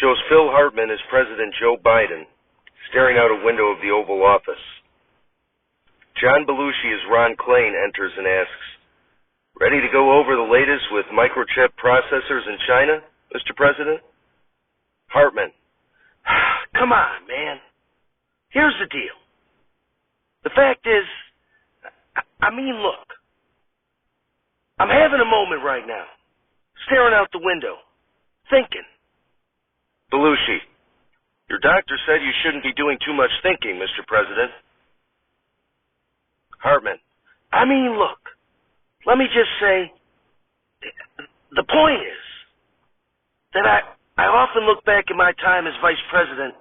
shows Phil Hartman as President Joe Biden staring out a window of the Oval Office. John Belushi as Ron Klain enters and asks, "Ready to go over the latest with microchip processors in China, Mr. President?" Hartman, "Come on, man. Here's the deal. The fact is, look, I'm having a moment right now, staring out the window, thinking." Belushi, "Your doctor said you shouldn't be doing too much thinking, Mr. President." Hartman, look, let me just say, the point is that I often look back at my time as Vice President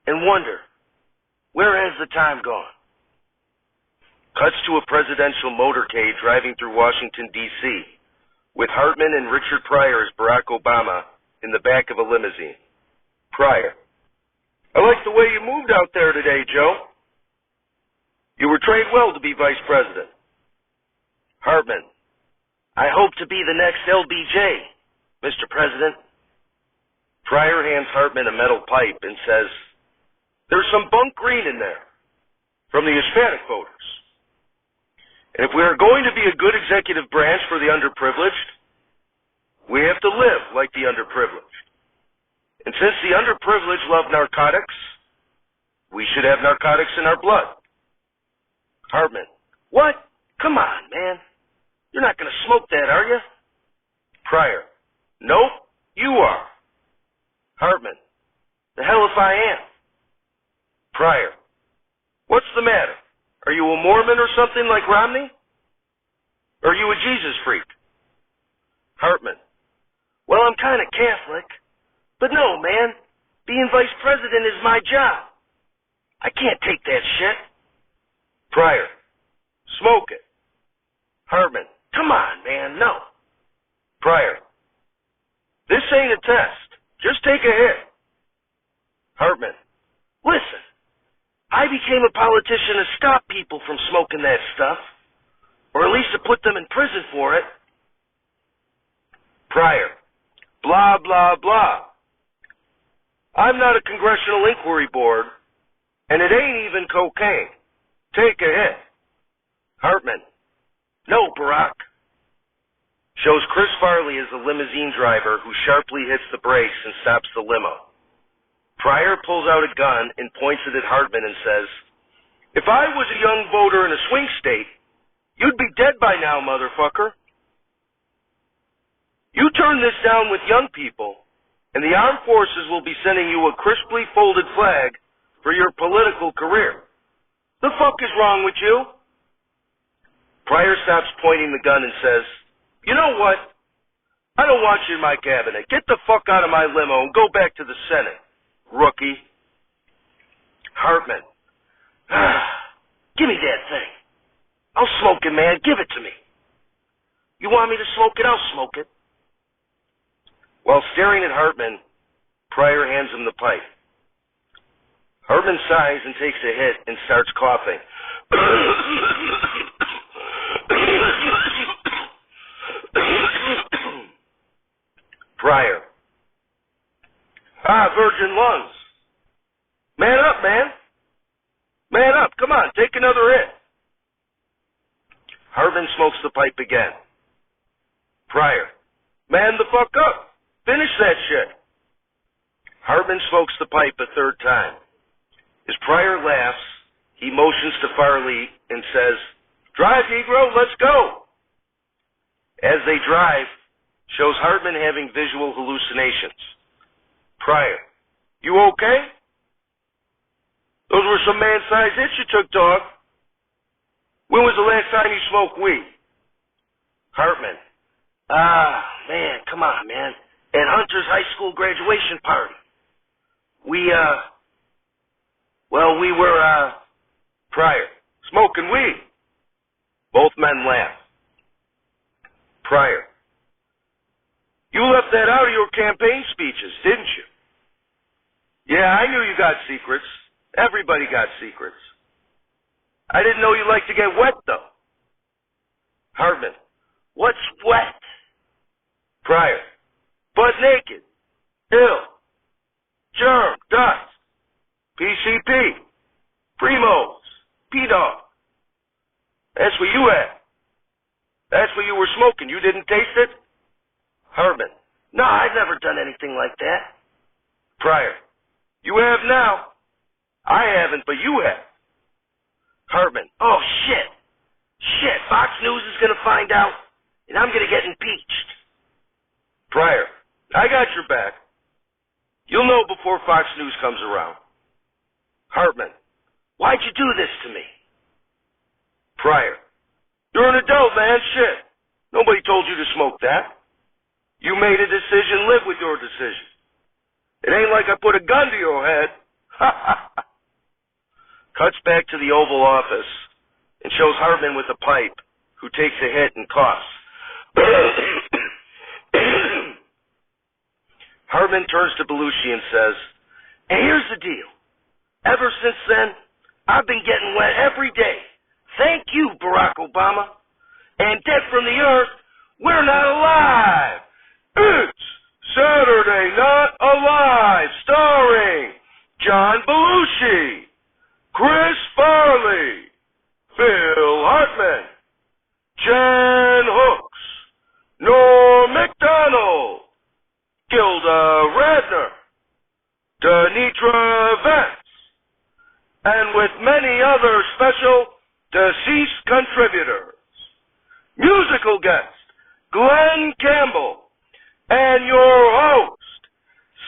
and wonder, where has the time gone? Cuts to a presidential motorcade driving through Washington, D.C., with Hartman and Richard Pryor as Barack Obama in the back of a limousine. Pryor, "I like the way you moved out there today, Joe. You were trained well to be Vice President." Hartman, "I hope to be the next LBJ, Mr. President." Pryor hands Hartman a metal pipe and says, "There's some bunk green in there, from the Hispanic voters. And if we are going to be a good executive branch for the underprivileged, we have to live like the underprivileged. And since the underprivileged love narcotics, we should have narcotics in our blood." Hartman, "What? Come on, man. You're not going to smoke that, are you?" Pryor, "Nope, you are." Hartman, "The hell if I am." Pryor, "What's the matter? Are you a Mormon or something like Romney? Or are you a Jesus freak?" Hartman, "Well, I'm kind of Catholic. But no, man, being Vice President is my job. I can't take that shit." Pryor, "Smoke it." Hartman, "Come on, man, no." Pryor, "This ain't a test. Just take a hit." Hartman, "Listen, I became a politician to stop people from smoking that stuff, or at least to put them in prison for it." Pryor, "Blah, blah, blah. I'm not a congressional inquiry board, and it ain't even cocaine. Take a hit." Hartman, "No, Barack." Shows Chris Farley as the limousine driver who sharply hits the brakes and stops the limo. Pryor pulls out a gun and points it at Hartman and says, "If I was a young voter in a swing state, you'd be dead by now, motherfucker. You turn this down with young people, and the armed forces will be sending you a crisply folded flag for your political career. The fuck is wrong with you?" Pryor stops pointing the gun and says, "You know what? I don't want you in my cabinet. Get the fuck out of my limo and go back to the Senate, rookie." Hartman, "Give me that thing. I'll smoke it, man. Give it to me. You want me to smoke it? I'll smoke it." While staring at Hartman, Pryor hands him the pipe. Hartman sighs and takes a hit and starts coughing. Pryor, "Virgin lungs. Man up, man. Man up. Come on, take another hit." Hartman smokes the pipe again. Pryor, "Man the fuck up. Finish that shit." Hartman smokes the pipe a third time. As Pryor laughs, he motions to Farley and says, "Drive, Negro, let's go." As they drive, shows Hartman having visual hallucinations. Pryor, "You okay? Those were some man-sized hits you took, dog. When was the last time you smoked weed?" Hartman, Man, come on, man. At Hunter's high school graduation party. We were, Pryor, "Smoking weed." Both men laugh. Pryor, "You left that out of your campaign speeches, didn't you?" "Yeah, I knew you got secrets. Everybody got secrets. I didn't know you liked to get wet, though." Hartman, "What's wet?" Pryor, "Butt naked. Ew. CP, Primos, P-Dog. That's where you at. That's where you were smoking. You didn't taste it? Herman. No, I've never done anything like that. Pryor. You have now. I haven't, but you have. Herman. Oh, shit. Shit, Fox News is going to find out, and I'm going to get impeached. Pryor. I got your back. You'll know before Fox News comes around. Hartman. Why'd you do this to me? Pryor. You're an adult, man. Shit. Nobody told you to smoke that. You made a decision. Live with your decision. It ain't like I put a gun to your head. Cuts back to the Oval Office and shows Hartman with a pipe, who takes a hit and coughs. Hartman turns to Belushi and says, "And here's the deal. Ever since then, I've been getting wet every day. Thank you, Barack Obama. And dead from the earth, we're not alive. It's Saturday Not Alive, starring John Belushi, Chris Farley, Phil Hartman, Jen Hooks, Norm MacDonald, Gilda Radner, Denitra Vance, and with many other special deceased contributors. Musical guest, Glen Campbell, and your host,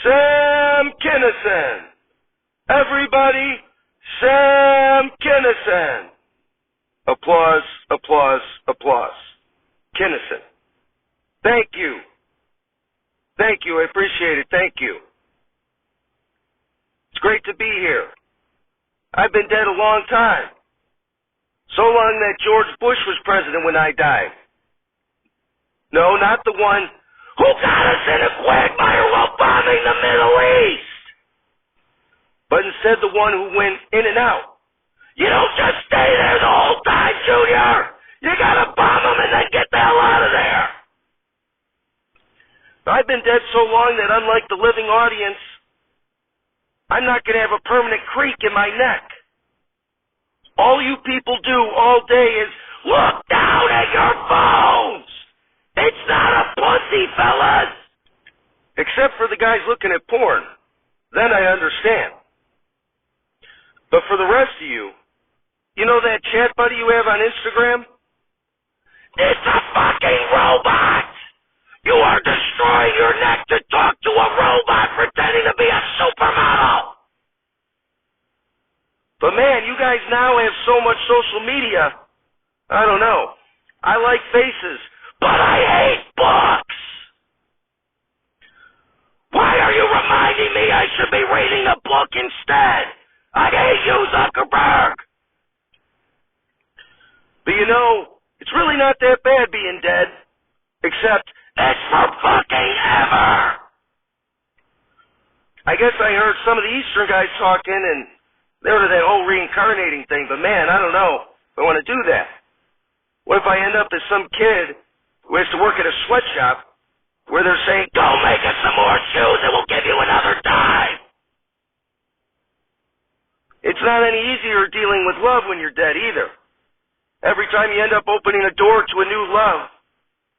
Sam Kinison. Everybody, Sam Kinison." Applause, applause, applause. Kinison. Thank you. Thank you, I appreciate it, thank you. It's great to be here. I've been dead a long time. So long that George Bush was president when I died. No, not the one who got us in a quagmire while bombing the Middle East. But instead the one who went in and out. You don't just stay there the whole time, Junior. You gotta bomb them and then get the hell out of there. I've been dead so long that unlike the living audience, I'm not gonna have a permanent creak in my neck. All you people do all day is look down at your phones. It's not a pussy, fellas. Except for the guys looking at porn. Then I understand. But for the rest of you, you know that chat buddy you have on Instagram? It's a fucking robot! You are destroying your neck to talk to a robot pretending to be a supermodel! But man, you guys now have so much social media. I don't know. I like faces, but I hate books! Why are you reminding me I should be reading a book instead? I hate you, Zuckerberg! But you know, it's really not that bad being dead. Except, it's for fucking ever! I guess I heard some of the Eastern guys talking and they were to that whole reincarnating thing, but man, I don't know if I want to do that. What if I end up as some kid who has to work at a sweatshop where they're saying, go make us some more shoes and we'll give you another dime? It's not any easier dealing with love when you're dead either. Every time you end up opening a door to a new love,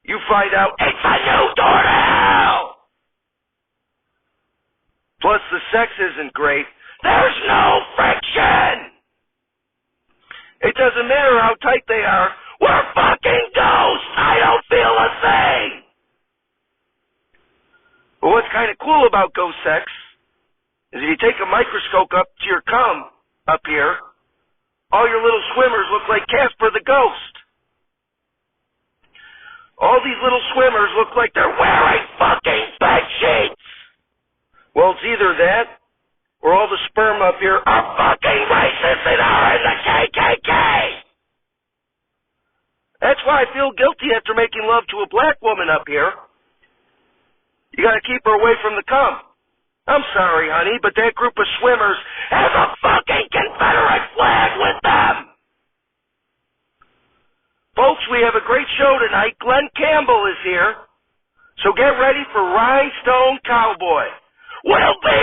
you find out it's a new door to hell! Plus the sex isn't great. There's no friction! It doesn't matter how tight they are. We're fucking ghosts! I don't feel a thing! But what's kind of cool about ghost sex is if you take a microscope up to your cum up here, all your little swimmers look like Casper the Ghost. All these little swimmers look like they're wearing fucking bed sheets! Well, it's either that, or all the sperm up here are fucking racist and are in the KKK! That's why I feel guilty after making love to a black woman up here. You gotta keep her away from the cum. I'm sorry, honey, but that group of swimmers has a fucking Confederate flag with them! Folks, we have a great show tonight. Glen Campbell is here. So get ready for Rhinestone Cowboy. We'll be